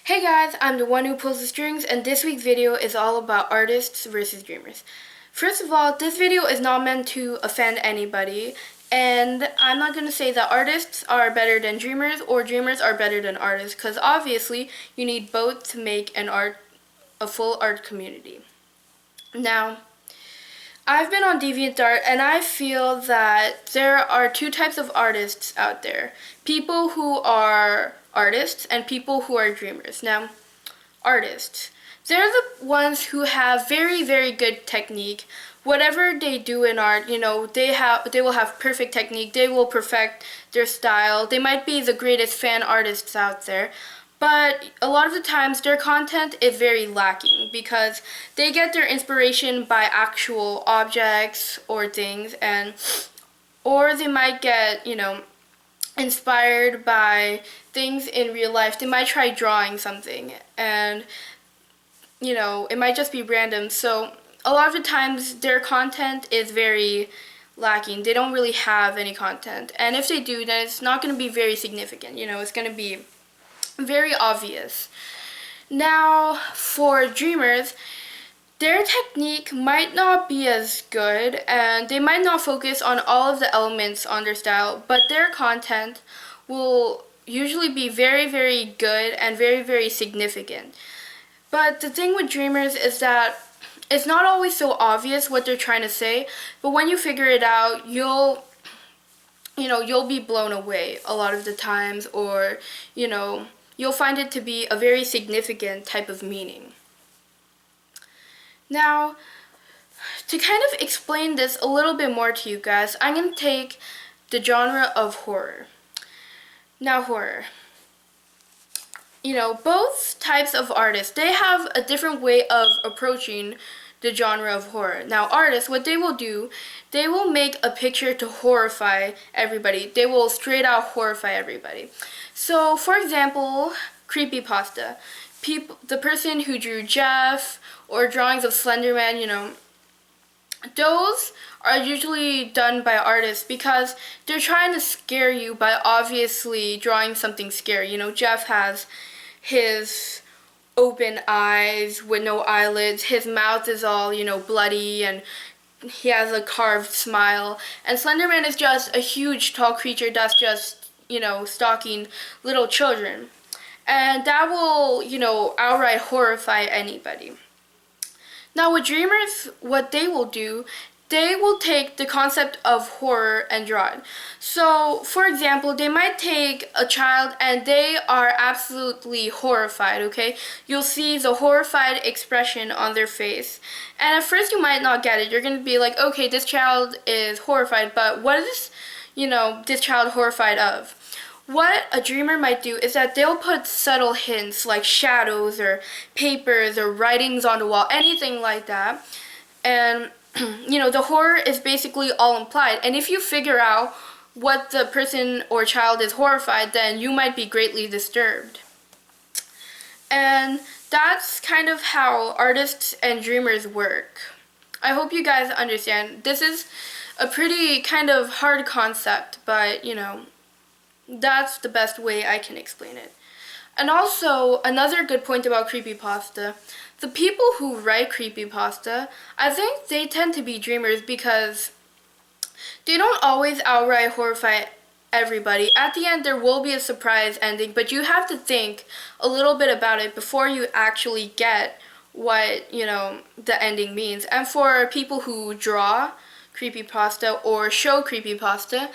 Hey guys, I'm the one who pulls the strings, and this week's video is all about artists versus dreamers. First of all, this video is not meant to offend anybody, and I'm not going to say that artists are better than dreamers or dreamers are better than artists, because obviously you need both to make a full art community. Now, I've been on DeviantArt, and I feel that there are two types of artists out there. People who are artists and people who are dreamers. Now, artists. They're the ones who have very, very good technique. Whatever they do in art, they will have perfect technique. They will perfect their style. They might be the greatest fan artists out there. But a lot of the times their content is very lacking because they get their inspiration by actual objects or things, or they might get, inspired by things in real life. They might try drawing something and it might just be random. So a lot of the times their content is very lacking. They don't really have any content. And if they do, then it's not going to be very significant. It's going to be very obvious. Now, for dreamers, their technique might not be as good and they might not focus on all of the elements on their style, but their content will usually be very, very good and very, very significant. But the thing with dreamers is that it's not always so obvious what they're trying to say, but when you figure it out, you'll be blown away a lot of the times, or, you'll find it to be a very significant type of meaning. Now, to kind of explain this a little bit more to you guys, I'm going to take the genre of horror. Now, horror. Both types of artists, they have a different way of approaching the genre of horror. Now, artists, what they will do, they will make a picture to horrify everybody. They will straight out horrify everybody. So, for example, creepypasta. The person who drew Jeff or drawings of Slenderman, those are usually done by artists because they're trying to scare you by obviously drawing something scary. Jeff has his open eyes with no eyelids. His mouth is all, bloody, and he has a carved smile. And Slenderman is just a huge, tall creature that's just, stalking little children. And that will, outright horrify anybody. Now, with dreamers, what they will do, they will take the concept of horror and draw it. So, for example, they might take a child and they are absolutely horrified, okay? You'll see the horrified expression on their face. And at first you might not get it. You're going to be like, okay, this child is horrified, but what is, this child horrified of? What a dreamer might do is that they'll put subtle hints like shadows or papers or writings on the wall, anything like that. And, the horror is basically all implied. And if you figure out what the person or child is horrified, then you might be greatly disturbed. And that's kind of how artists and dreamers work. I hope you guys understand. This is a pretty kind of hard concept, but, that's the best way I can explain it. And also, another good point about creepypasta, the people who write creepypasta, I think they tend to be dreamers because they don't always outright horrify everybody. At the end, there will be a surprise ending, but you have to think a little bit about it before you actually get what, the ending means. And for people who draw creepypasta or show creepypasta,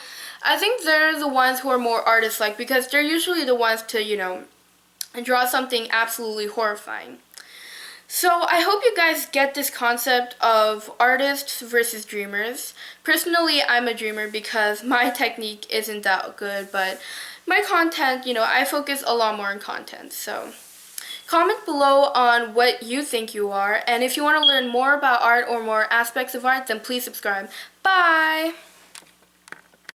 I think they're the ones who are more artist-like because they're usually the ones to, draw something absolutely horrifying. So I hope you guys get this concept of artists versus dreamers. Personally, I'm a dreamer because my technique isn't that good, but my content, I focus a lot more on content. So comment below on what you think you are, and if you want to learn more about art or more aspects of art, then please subscribe. Bye!